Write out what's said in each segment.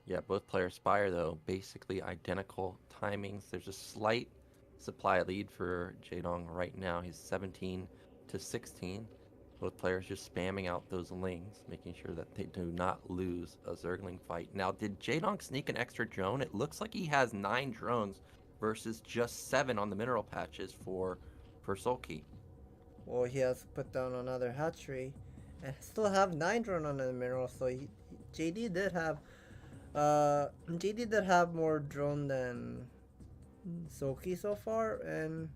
Yeah, both players Spire though, basically identical timings. There's a slight supply lead for Jaedong right now. He's 17 to 16. Both players just spamming out those lings, making sure that they do not lose a Zergling fight. Now, did Jaedong sneak an extra drone? It looks like he has 9 drones versus just 7 on the mineral patches for Sulky. Well, he has put down another hatchery, and still have 9 drone on the mineral. So JD did have JD did have more drone than Soki so far, and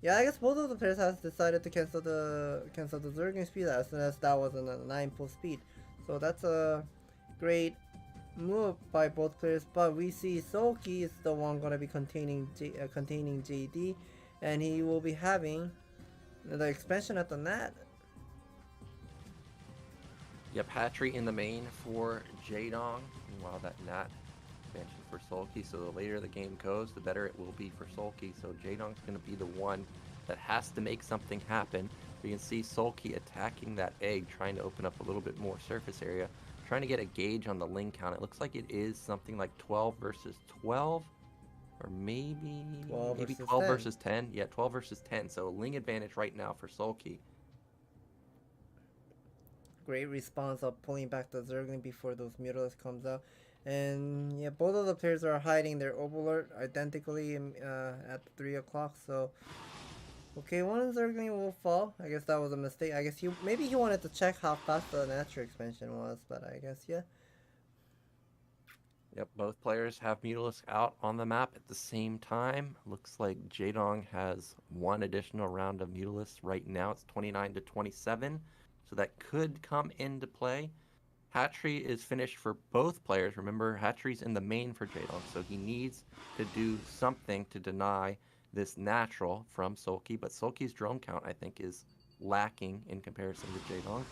yeah, I guess both of the players has decided to cancel the Zergling speed as soon as that was in a 9 full speed. So that's a great move by both players. But we see Soki is the one gonna be containing JD, and he will be having the expansion at the net. Yep, Hatchery in the main for Jaedong. Meanwhile, that Nat expansion for Sulky. So the later the game goes, the better it will be for Sulky. So Jaedong's going to be the one that has to make something happen. You can see Sulky attacking that egg, trying to open up a little bit more surface area, trying to get a gauge on the Ling count. It looks like it is something like 12 versus 12, or maybe 12 maybe versus 12 10. versus 10. Yeah, 12 versus 10. So Ling advantage right now for Sulky. Great response of pulling back the Zergling before those Mutalisk comes out. And yeah, both of the players are hiding their Overlord identically at 3 o'clock. So, okay, one Zergling will fall. I guess that was a mistake. I guess maybe he wanted to check how fast the natural expansion was, but I guess, yeah. Yep, both players have Mutalisk out on the map at the same time. Looks like Jaedong has one additional round of Mutalisk right now. It's 29 to 27, so that could come into play. Hatchery is finished for both players. Remember, Hatchery's in the main for Jaedong, so he needs to do something to deny this natural from Sulky. But Sulky's drone count, I think, is lacking in comparison to Jaedong.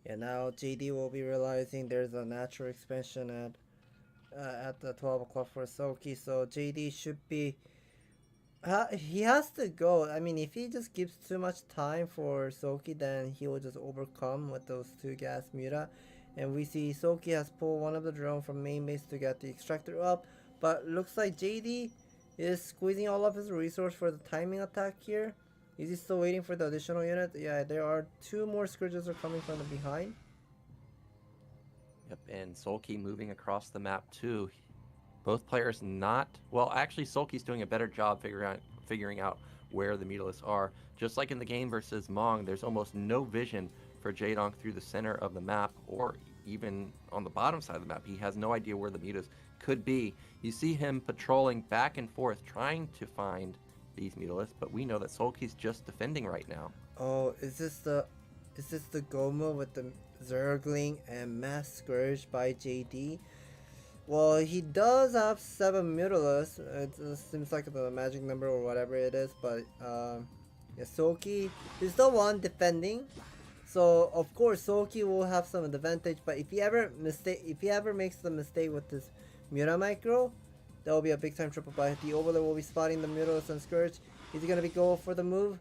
Yeah, now JD will be realizing there's a natural expansion at the 12 o'clock for Soki, so JD should be he has to go. I mean, if he just gives too much time for Soki, then he will just overcome with those 2 gas Muta. And we see Soki has pulled one of the drone from main base to get the extractor up, but looks like JD is squeezing all of his resource for the timing attack here. Is he still waiting for the additional unit? Yeah, there are 2 more Scourges are coming from the behind. Yep, and Sulky moving across the map too. Both players not well. Actually, Sulky's doing a better job figuring out where the Mutalisks are. Just like in the game versus Mong, there's almost no vision for Jaedong through the center of the map, or even on the bottom side of the map. He has no idea where the Mutalisks could be. You see him patrolling back and forth, trying to find these Mutalisks, but we know that Sulky's just defending right now. Oh, is this the Goma with the Zergling and Mass Scourge by JD? Well, he does have 7 Mutalisks. It seems like the magic number or whatever it is, but yeah, Soki is the one defending. So of course Soki will have some advantage, but if he ever makes the mistake with this Muta Micro, that will be a big time triple buy. The Overlord will be spotting the Mutalisk and Scourge. Is he gonna be going for the move?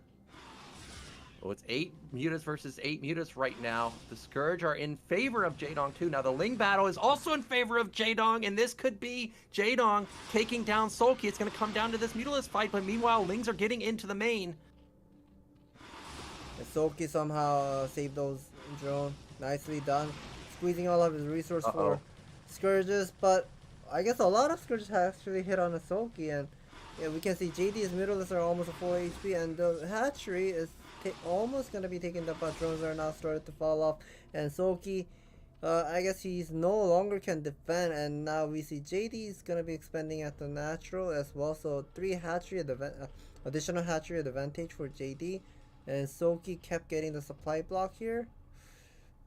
Well, it's 8 Mutas versus 8 Mutas right now. The Scourge are in favor of Jaedong too. Now the Ling battle is also in favor of Jaedong, and this could be Jaedong taking down Sulky. It's going to come down to this Mutalisk fight, but meanwhile, Lings are getting into the main. And Soki somehow saved those drone. Nicely done. Squeezing all of his resource for Uh-oh. Scourges, but I guess a lot of Scourges have actually hit on a Soki, and yeah, we can see JD's Mutalisks are almost a full HP, and the hatchery is almost gonna be taken up, but drones are now started to fall off, and Soki, I guess he's no longer can defend, and now we see JD is gonna be expanding at the natural as well, so 3 hatchery additional hatchery advantage for JD, and Soki kept getting the supply block here.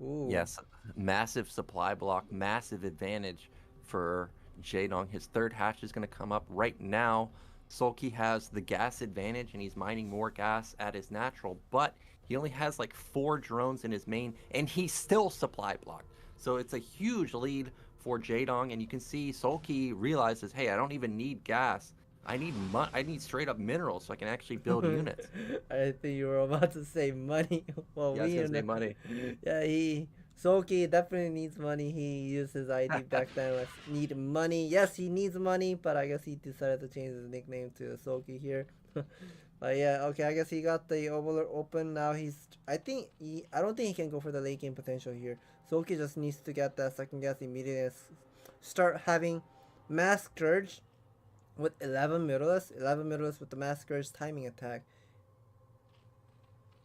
Ooh. Yes, massive supply block, massive advantage for Jaedong. His third hatch is going to come up right now. Sulky has the gas advantage and he's mining more gas at his natural, but he only has like 4 drones in his main and he's still supply blocked. So it's a huge lead for Jaedong, and you can see Sulky realizes, hey, I don't even need gas. I need straight up minerals so I can actually build units. I think you were about to say money. Well, Yeah, I was we gonna know. say money. Yeah, he Soki definitely needs money. He used his ID back then as need money. Yes, he needs money, but I guess he decided to change his nickname to Soki here. But yeah, okay, I guess he got the overlord open. Now I don't think he can go for the late game potential here. Soki just needs to get that second guess immediately and start having Mass Scourge with 11 Middleless. 11 Middleless with the Mass Scourge timing attack.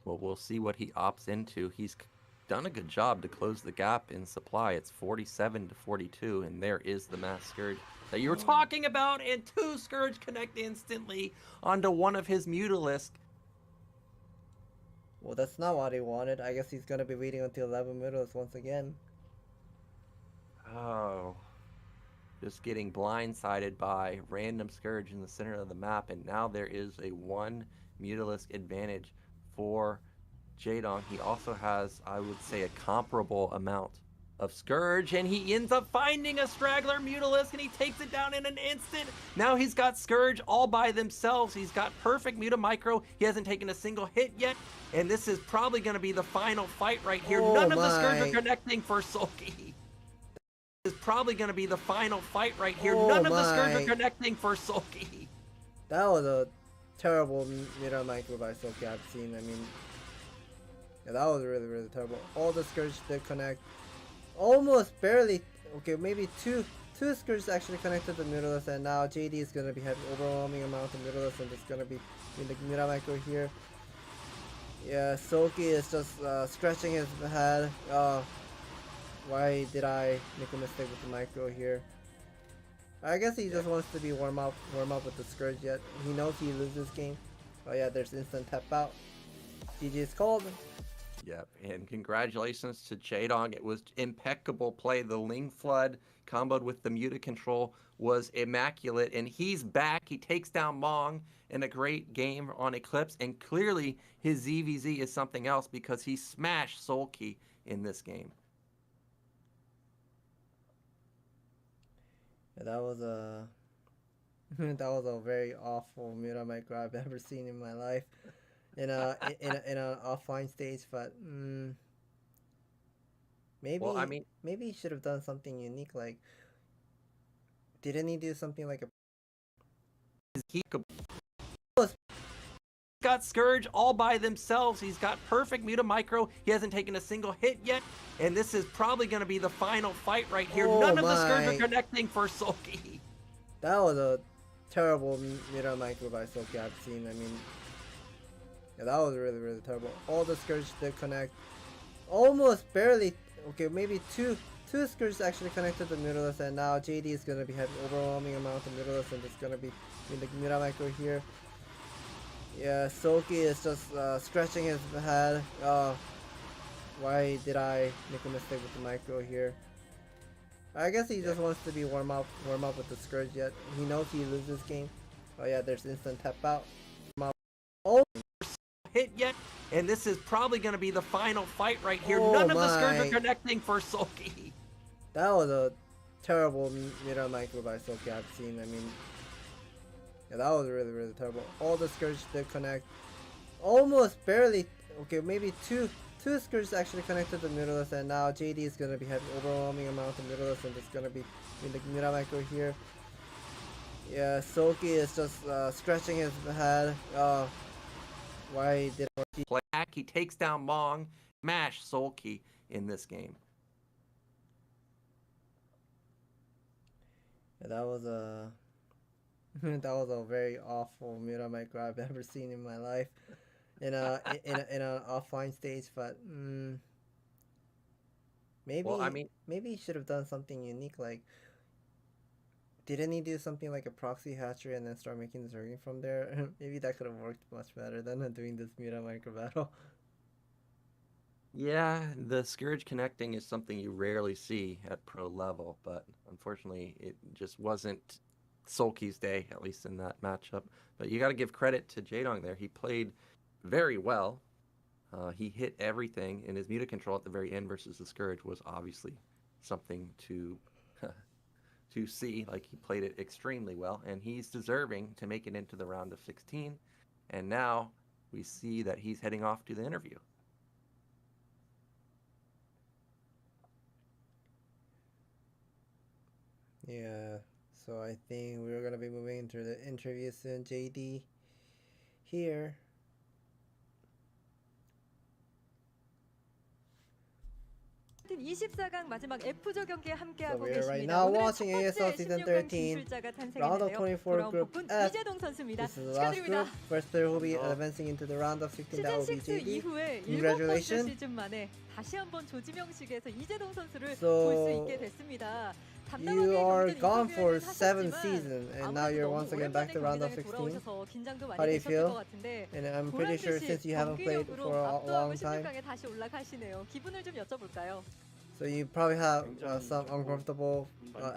Well, we'll see what he opts into. He's done a good job to close the gap in supply. It's 47 to 42, and there is the Mass Scourge that you were talking about, and two Scourge connect instantly onto one of his Mutalisk. Well, that's not what he wanted. I guess he's gonna be waiting until 11 Middleless once again. Oh, just getting blindsided by random Scourge in the center of the map, and now there is a one Mutalisk advantage for Jaedong. He also has, I would say, a comparable amount of Scourge, and he ends up finding a straggler Mutalisk, and he takes it down in an instant. Now he's got Scourge all by themselves. He's got perfect Mutamicro. He hasn't taken a single hit yet, and this is probably going to be the final fight right here. Oh None of the my. Scourge are connecting for Sulky. This is probably going to be the final fight right here. Oh None of the Scourge my. are connecting for Sulky. That was a terrible Mutamicro by Soki I've seen. I mean, yeah, that was really, really terrible. All the Scourge did connect. Almost barely. Okay, maybe two Scourges actually connected to Mutalisk, and now JD is gonna be having overwhelming amount of Mutalisk, and it's gonna be in the Mutamicro here. Yeah, Soki is just scratching his head. Why did I make a mistake with the micro here? I guess he just wants to be warm up with the Scourge yet. He knows he loses game. Oh yeah, there's instant tap out. GG is called. Yep, and congratulations to Jaedong. It was impeccable play. The Ling Flood comboed with the Muta control was immaculate, and he's back. He takes down Mong in a great game on Eclipse, and clearly his ZVZ is something else because he smashed Sulky in this game. Yeah, that was a that was a very awful Mutamicro I've ever seen in my life. In an offline stage, but maybe Well, I mean, maybe he should have done something unique. Like, didn't he do something like a? he got Scourge all by themselves. He's got perfect Mutamicro. He hasn't taken a single hit yet, and this is probably going to be the final fight right here. Oh None of the my. Scourge are connecting for Sulky. That was a terrible Mutamicro by Soki I've seen. I mean, yeah, that was really, really terrible. All the Scourge did connect. Almost barely. Okay, maybe two Scourges actually connected to Mutalisk, and now JD is gonna be having overwhelming amount of Mutalisk, and it's gonna be in the Mutamicro here. Yeah, Soki is just scratching his head. Why did I make a mistake with the micro here? I guess he just wants to be warm up with the Scourge yet. He knows he loses game. Oh yeah, there's instant tap out. Oh, Hit yet, and this is probably going to be the final fight right here. Oh None of the my. Scourge are connecting for Sulky. that was a terrible Mutamicro by Soki I've seen. I mean, yeah, that was really, really terrible. All the Scourge did connect. Almost barely. Okay, maybe two Scourges actually connected to Mutalisk, and now JD is gonna be having overwhelming amount of Mutalisk, and it's gonna be in the Mutamicro here. Yeah, Soki is just scratching his head. Why did I Play back, he takes down Mong, smash Sulky in this game. Yeah, that was a that was a very awful Mutamicro I've ever seen in my life. In an offline stage, but maybe Well, I mean, maybe he should have done something unique. Like, didn't he do something like a proxy hatchery and then start making the Zerging from there? Maybe that could have worked much better than doing this Mutamicro battle. yeah, the Scourge connecting is something you rarely see at pro level, but unfortunately, it just wasn't Sulky's day, at least in that matchup. But you got to give credit to Jaedong there. He played very well. He hit everything, and his Muta control at the very end versus the Scourge was obviously something to to see. Like, he played it extremely well, and he's deserving to make it into the round of 16. And now we see that he's heading off to the interview. Yeah. So I think we're gonna be moving into the interview soon. JD here. 같은 24강 마지막 F조 경기에 함께하고 So we are right 계십니다. now 오늘은 watching 첫 ASL 번째 season 16강 13, 진출자가 round of 탄생했는데요. 24 돌아온 group 폭군 F. 이재동 선수입니다. This is the last 축하드립니다. group. First player who will be advancing into the round of 16. That will be 시즌 6 JD. 이후에 7번째 Congratulations. 시즌 만에 다시 한번 조지명식에서 이재동 선수를 So, 볼 수 있게 됐습니다. You are 담당하게 gone 경기전 for 인터뷰는 7 하셨지만 seasons, and now you're 아무래도 once 너무 again back to round of 오랜만에 16. 돌아오셔서 긴장도 많이 How do you 되셨을 feel? 것 같은데 And I'm pretty sure 보란듯이 since you haven't played 경기력으로 for a 압도하고 long time, 16강에 다시 올라가시네요. 기분을 좀 여쭤볼까요? so you probably have some uncomfortable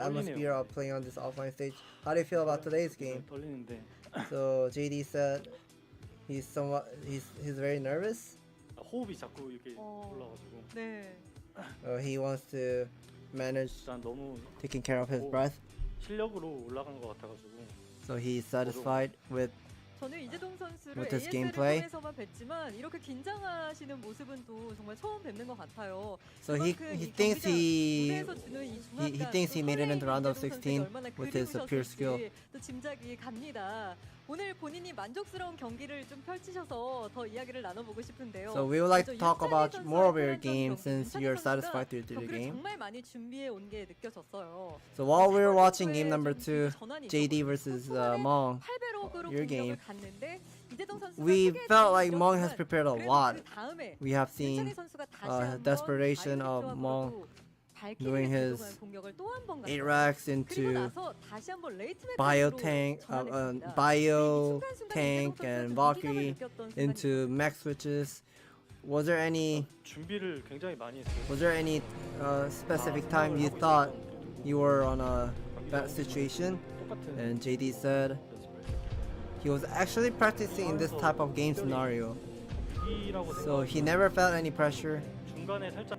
atmosphere of playing on this offline stage. How do you feel about today's game? 떨리는데 So JD said he's very nervous. 호흡이 자꾸 이렇게 올라가지고 네. He wants to manage 일단 너무 taking care of his breath. 실력으로 올라간 것 같아가지고 So he's satisfied with 저는 이재동 선수를 With his ASL을 gameplay. 통해서만 뵀지만 이렇게 긴장하시는 모습은 또 정말 처음 뵙는 것 같아요. so he thinks he thinks he made it into round of 16 with his pure skill. 또 짐작이 갑니다. 오늘 본인이 만족스러운 경기를 좀 펼치셔서 더 이야기를 나눠보고 싶은데요. So we would like to 먼저 talk about 윤찬희 more of your 선수와 game 경기, since 윤찬희 you're 선수가 satisfied with the 경기를 game. 정말 많이 준비해 온 게 느껴졌어요. So while we were watching game 좀 number 2, 전환이 JD 있었거든요. versus 초반에 Mong, 800억으로 your 공격을 game, 갔는데 이재동 선수가 we 크게 felt like 좀 Mong has 밀렸지만 prepared a 그래도 lot. 그 다음에 We have 윤찬희 seen 선수가 다시 한번 desperation of 바이오 Mong 발키리를 doing his 제동한 공격을 또 한 번 8 갔어요. racks 그리고 into 나서 다시 한번 레이트 bio 메커닉으로 tank, 전환했습니다. bio 순간순간 tank 이재동 and 선수가 좀 Valkyrie 위기감을 느꼈던 into 순간이었어요. mech switches. Was there any 준비를 굉장히 많이 했어요. specific time you thought you were on a bad situation? 똑같은 And JD said he was actually practicing in this type of game scenario, 위기라고 so he never felt any pressure. 중간에 살짝